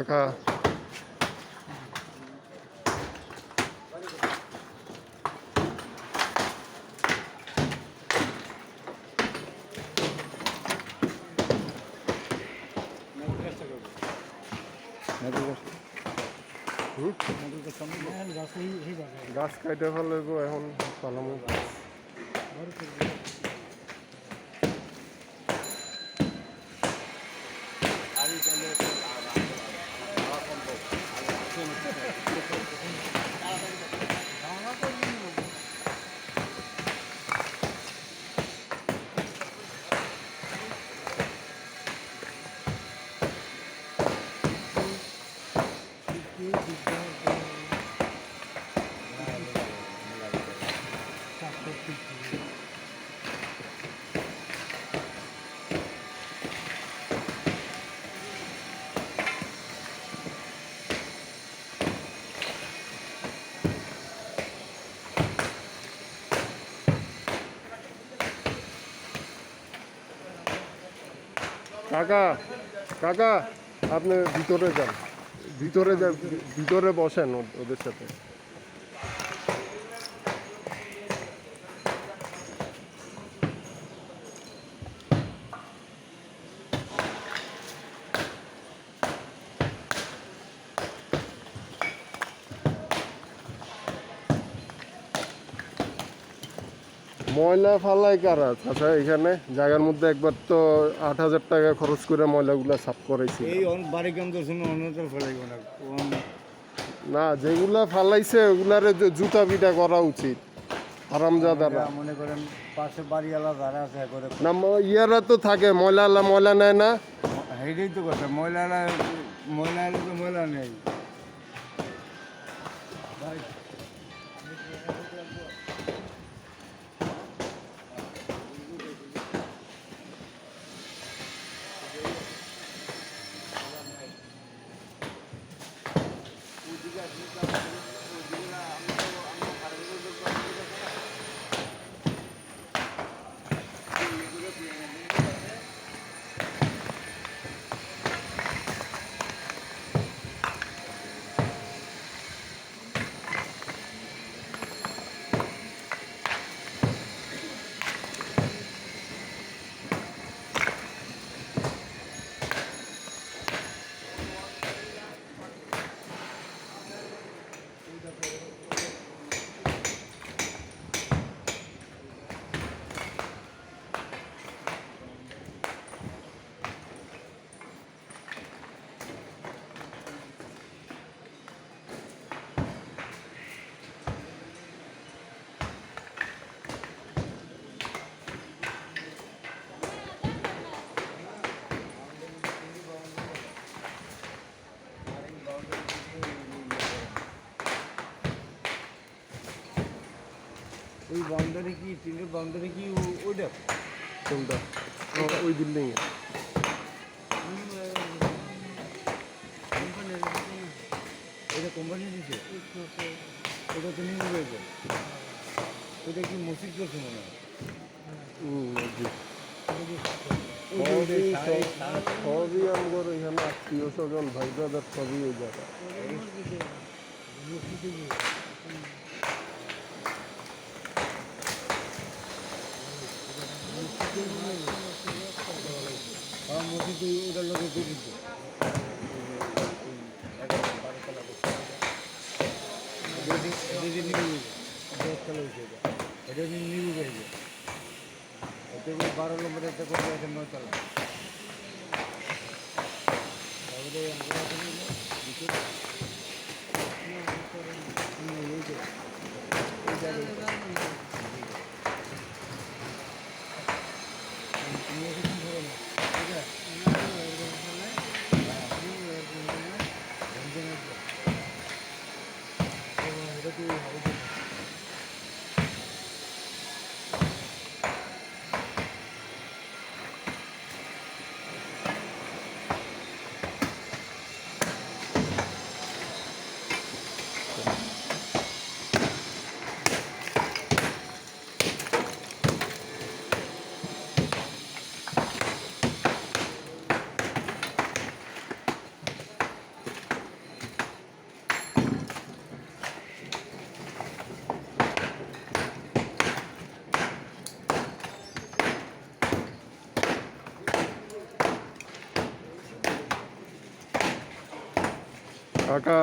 কাকা গাছ কাটে ফেলবো এখন পালামো কাকা কাকা আপনি ভিতরে যান ভিতরে বসেন ওদের সাথে ময়লা ফালাই কারা আচ্ছা এখানে জায়গার মধ্যে একবার তো ৮,০০০ টাকা খরচ করে ময়লাগুলো সাফ করাইছি এই বাড়ি কেন তো শুনে অন্যতর ফেলাইব না না যেগুলা ফালাইছে ওগুলারে জুতা পিটা করা উচিত হারামজাদারা মনে করেন পাশে বাড়িওয়ালা যারা আছে করে না ইয়ারা তো থাকে ময়লা নেয় না সেইটাই তো কথা ময়লা তো ময়লা নেই ওই বাউন্ডারি কি তিনটে বাউন্ডারি কি ওইটা কোনটা ওই বিল্ডিং এ এটা কোম্পানি দিচ্ছে ওটা তো নিয়ে রয়েছে ওটা কি মসজিদ করছে মনে হয় সবই আমার এখানে আত্মীয় স্বজন ভাই ব্রাদার সবই ওই জায়গা মসজিদ ওটার লোকে দিয়ে দিচ্ছে এটা নিউ হয়েছে এটা 12 নম্বর একটা করে আছে 9 তলা তাহলে কাকা